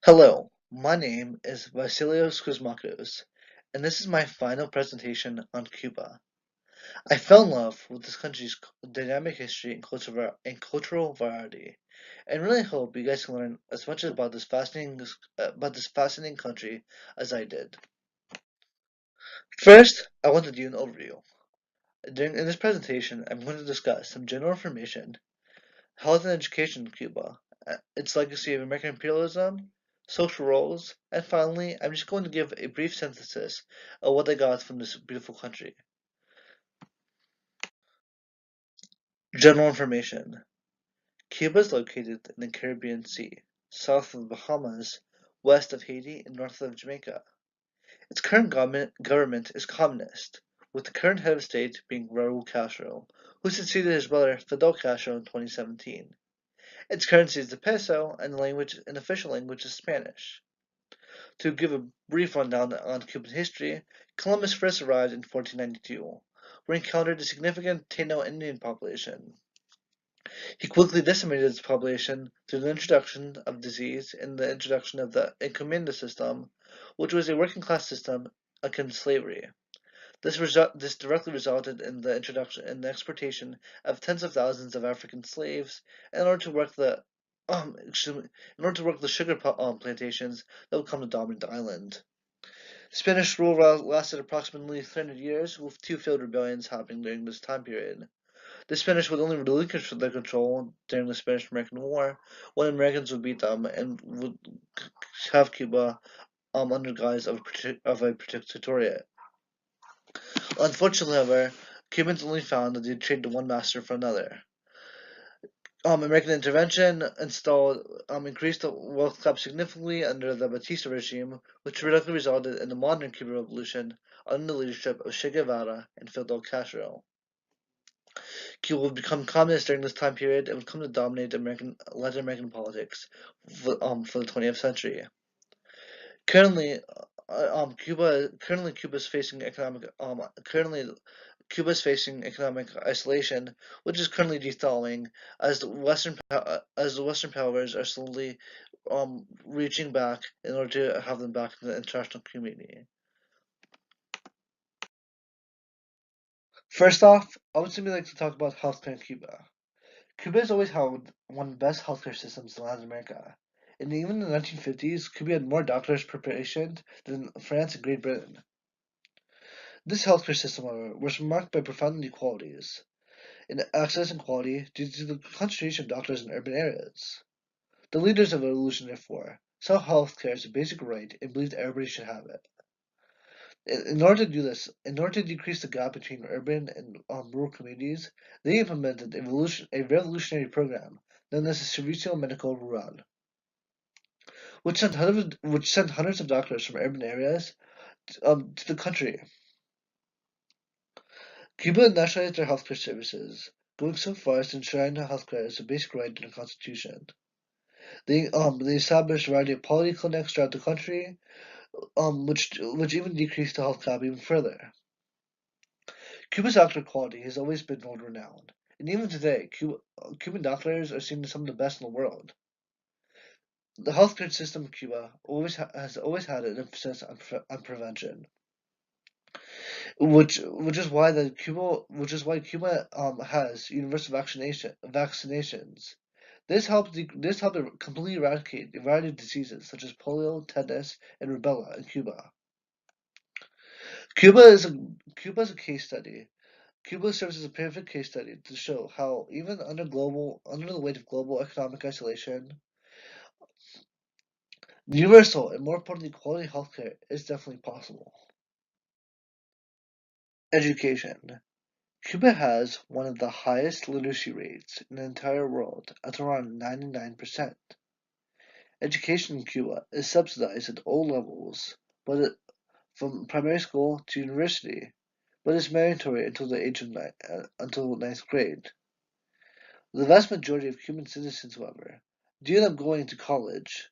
Hello, my name is Vasilios Kuzmakos, and this is my final presentation on Cuba. I fell in love with this country's dynamic history and cultural variety, and really hope you guys can learn as much about this fascinating country as I did. First, I want to do an overview. In this presentation, I'm going to discuss some general information, health and education in Cuba, its legacy of American imperialism, social roles, and finally, I'm just going to give a brief synthesis of what I got from this beautiful country. General information. Cuba is located in the Caribbean Sea, south of the Bahamas, west of Haiti, and north of Jamaica. Its current government is communist, with the current head of state being Raul Castro, who succeeded his brother Fidel Castro in 2017. Its currency is the peso, and the official language is Spanish. To give a brief rundown on Cuban history, Columbus first arrived in 1492, where he encountered a significant Taino Indian population. He quickly decimated its population through the introduction of disease and the introduction of the encomienda system, which was a working class system akin to slavery. This directly resulted in the introduction and the exportation of tens of thousands of African slaves in order to work the sugar plantations that would come to dominate the island. Spanish rule lasted approximately 300 years, with two failed rebellions happening during this time period. The Spanish would only relinquish their control during the Spanish-American War, when Americans would beat them and would have Cuba under guise of a protectorate. Unfortunately, however, Cubans only found that they traded one master for another. American intervention increased the wealth gap significantly under the Batista regime, which directly resulted in the modern Cuban Revolution under the leadership of Che Guevara and Fidel Castro. Cuba would become communist during this time period and would come to dominate Latin American politics for the 20th century. Currently, Cuba is facing economic isolation, which is currently dethaling as the Western powers are slowly reaching back in order to have them back in the international community. First off, I would simply like to talk about healthcare in Cuba. Cuba has always held one of the best healthcare systems in Latin America. And even in the 1950s, Cuba had more doctors per patient than France and Great Britain. This healthcare system, however, was marked by profound inequalities in access and quality due to the concentration of doctors in urban areas. The leaders of the revolution, therefore, saw healthcare as a basic right and believed everybody should have it. In order to do this, in order to decrease the gap between urban and rural communities, they implemented a revolutionary program known as the Servicio Medical Rural, which sent hundreds of doctors from urban areas to the country. Cuba nationalized their healthcare services, going so far as to enshrine healthcare as a basic right in the Constitution. They established a variety of polyclinics throughout the country, which even decreased the health gap even further. Cuba's doctor quality has always been world renowned, and even today, Cuban doctors are seen as some of the best in the world. The healthcare system in Cuba has always had an emphasis on prevention, which is why Cuba has universal vaccinations. This helped to completely eradicate a variety of diseases such as polio, tetanus, and rubella in Cuba. Cuba is a Cuba is a case study. Cuba serves as a perfect case study to show how even under the weight of global economic isolation, universal and more importantly quality healthcare is definitely possible. Education. Cuba has one of the highest literacy rates in the entire world at around 99%. Education in Cuba is subsidized at all levels, from primary school to university, but is mandatory until ninth grade. The vast majority of Cuban citizens, however, do end up going to college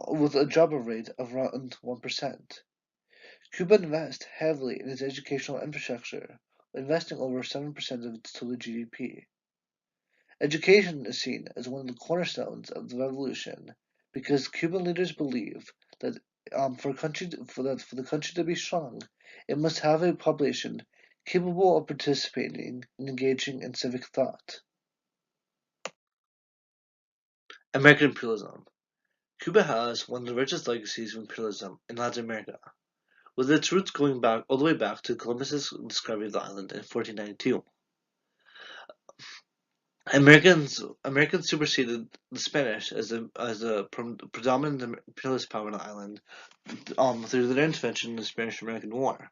with a dropout rate of around 1%. Cuba invests heavily in its educational infrastructure, investing over 7% of its total GDP. Education is seen as one of the cornerstones of the revolution because Cuban leaders believe that for the country to be strong, it must have a population capable of participating and engaging in civic thought. American imperialism. Cuba has one of the richest legacies of imperialism in Latin America, with its roots going back all the way back to Columbus's discovery of the island in 1492. Americans superseded the Spanish as a predominant imperialist power on the island through their intervention in the Spanish-American War.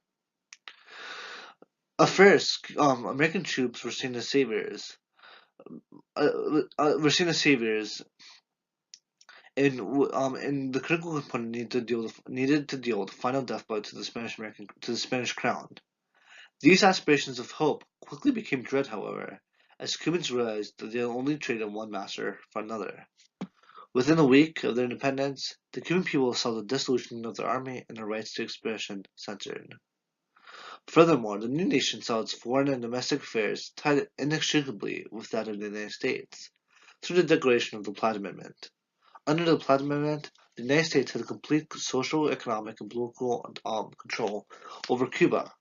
At first, American troops were seen as saviors. Were seen as saviors, and the critical component needed to deal with the final death blow to the Spanish crown. These aspirations of hope quickly became dread, however, as Cubans realized that they had only traded one master for another. Within a week of their independence, the Cuban people saw the dissolution of their army and their rights to expression censored. Furthermore, the new nation saw its foreign and domestic affairs tied inextricably with that of the United States through the Declaration of the Platt Amendment. Under the Platt Amendment, the United States had complete social, economic, and political control over Cuba.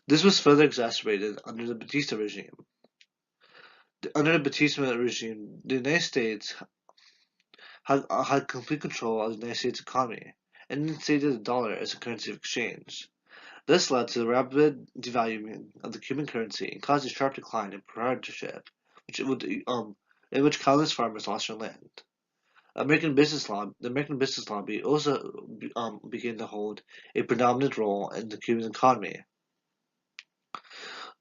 This was further exacerbated under the Batista regime. Under the Batista regime, the United States had complete control of the United States economy and instated the dollar as a currency of exchange. This led to the rapid devaluing of the Cuban currency and caused a sharp decline in proprietorship, in which countless farmers lost their land. The American business lobby also began to hold a predominant role in the Cuban economy.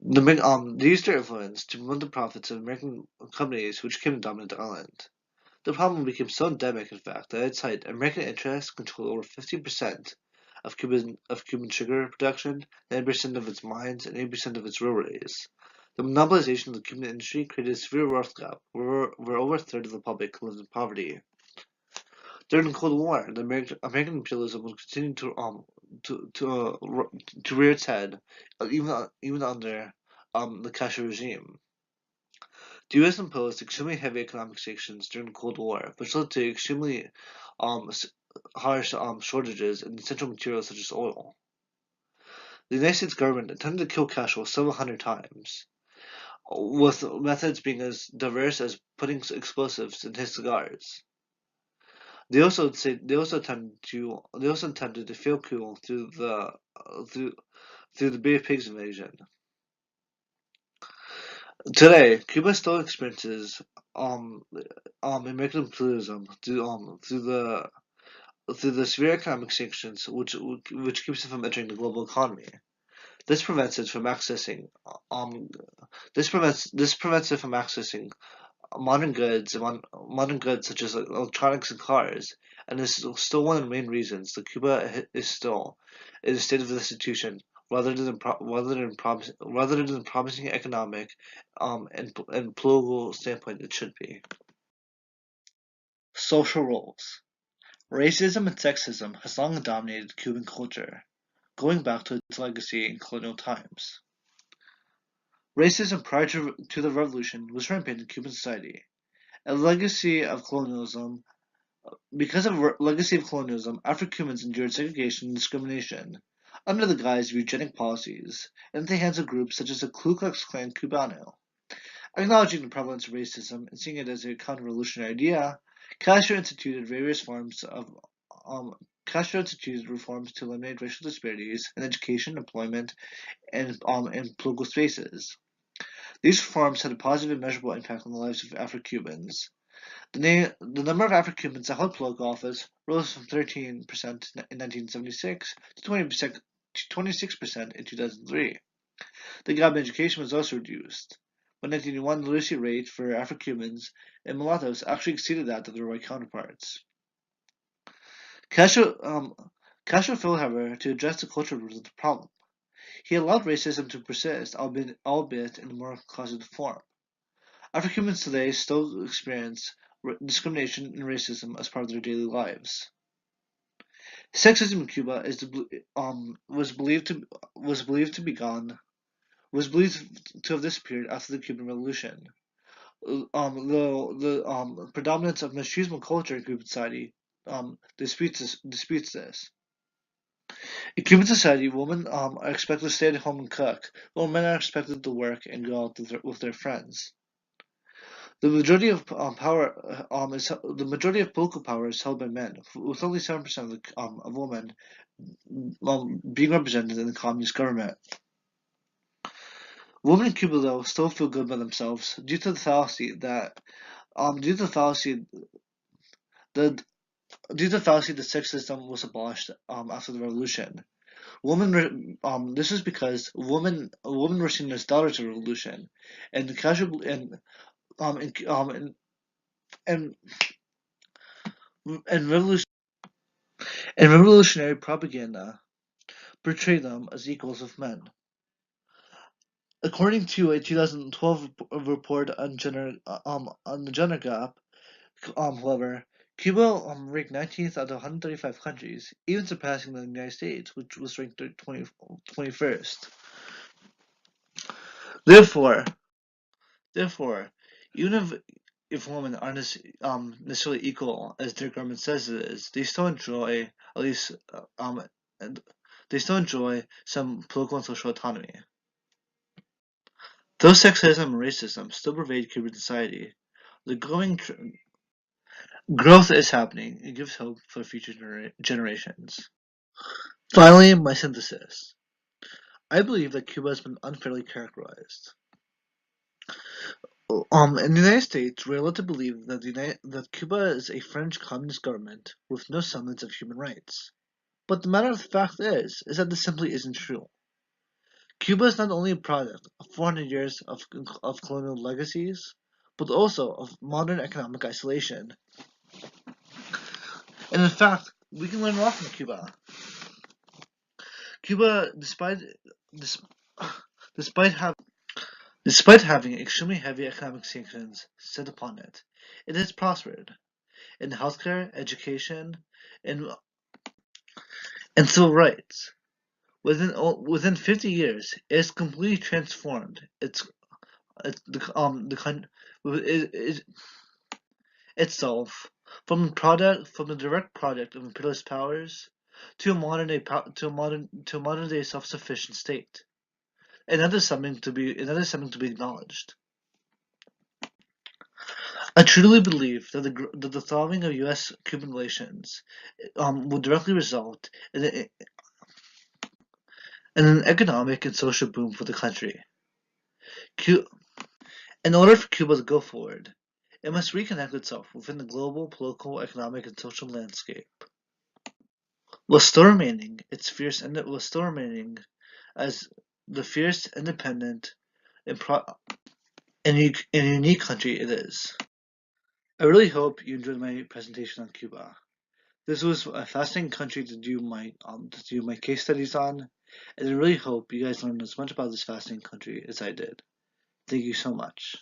They used their influence to promote the profits of American companies which came to dominate the island. The problem became so endemic, in fact, that at its height, American interests controlled over 50% of Cuban sugar production, 90% of its mines, and 80% of its railways. The monopolization of the Cuban industry created a severe wealth gap, where over a third of the public lived in poverty. During the Cold War, the American imperialism was continuing to rear its head, even under the Castro regime. The U.S. imposed extremely heavy economic sanctions during the Cold War, which led to extremely um, harsh shortages in essential materials such as oil. The United States government attempted to kill Castro several hundred times, with methods being as diverse as putting explosives in his cigars. They also attempted to fail coup through the Bay of Pigs invasion. Today, Cuba still experiences American imperialism through the severe economic sanctions, which keeps it from entering the global economy. This prevents it from accessing um this prevents it from accessing modern goods such as electronics and cars, and is still one of the main reasons that Cuba is still in a state of destitution rather than promising economic and political standpoint it should be. Social roles. Racism and sexism has long dominated Cuban culture, going back to its legacy in colonial times. Racism prior to the revolution was rampant in Cuban society. A legacy of colonialism Because of legacy of colonialism, Afro-Cubans endured segregation and discrimination under the guise of eugenic policies and at the hands of groups such as the Ku Klux Klan Cubano. Acknowledging the prevalence of racism and seeing it as a counter-revolutionary idea, Castro instituted um, reforms to eliminate racial disparities in education, employment, and political spaces. These reforms had a positive and measurable impact on the lives of Afro-Cubans. The number of Afro-Cubans that held political office rose from 13% in 1976 to 26% in 2003. The gap in education was also reduced. By 1981, the literacy rate for Afro-Cubans and mulattoes actually exceeded that of their white counterparts. Castro, um, Castro failed, however, to address the cultural root of the problem. He allowed racism to persist, albeit in a more closeted form. Afro-Cubans today still experience discrimination and racism as part of their daily lives. Sexism in Cuba was believed to have disappeared after the Cuban Revolution. the predominance of machismo culture in Cuban society disputes this. In Cuban society, women are expected to stay at home and cook, while men are expected to work and go out with their friends. The majority of the majority of political power is held by men, with only 7% of women being represented in the communist government. Women in Cuba, though, still feel good by themselves due to the fallacy the due to the fallacy the sex system was abolished after the revolution. This is because women were seen as daughters of the revolution, and the casual and and revolution and revolutionary propaganda portray them as equals of men. According to a 2012 report on the gender gap, however, Cuba ranked 19th out of 135 countries, even surpassing the United States, which was ranked 21st. Therefore, therefore, even if women aren't necessarily equal as their government says it is, they still enjoy at least and they still enjoy some political and social autonomy. Though sexism and racism still pervade Cuban society, the growth is happening and gives hope for future generations. Finally, my synthesis. I believe that Cuba has been unfairly characterized. In the United States, we're led to believe that Cuba is a French communist government with no semblance of human rights. But the matter of the fact is that this simply isn't true. Cuba is not only a product of 400 years of colonial legacies, but also of modern economic isolation. And in fact, we can learn a lot from Cuba. Cuba, dis- despite having Despite having extremely heavy economic sanctions set upon it, it has prospered in healthcare, education, and, and civil rights. Within 50 years, it has completely transformed the country itself from a direct product of imperialist powers to a modern day self-sufficient state. And that is something to be acknowledged. I truly believe that the thawing of U.S.-Cuban relations will directly result in an economic and social boom for the country. Cu- in order for Cuba to go forward, it must reconnect itself within the global political, economic, and social landscape, while still remaining as the fierce, independent, and, pro- and unique country it is. I really hope you enjoyed my presentation on Cuba. This was a fascinating country to do my case studies on, and I really hope you guys learned as much about this fascinating country as I did. Thank you so much.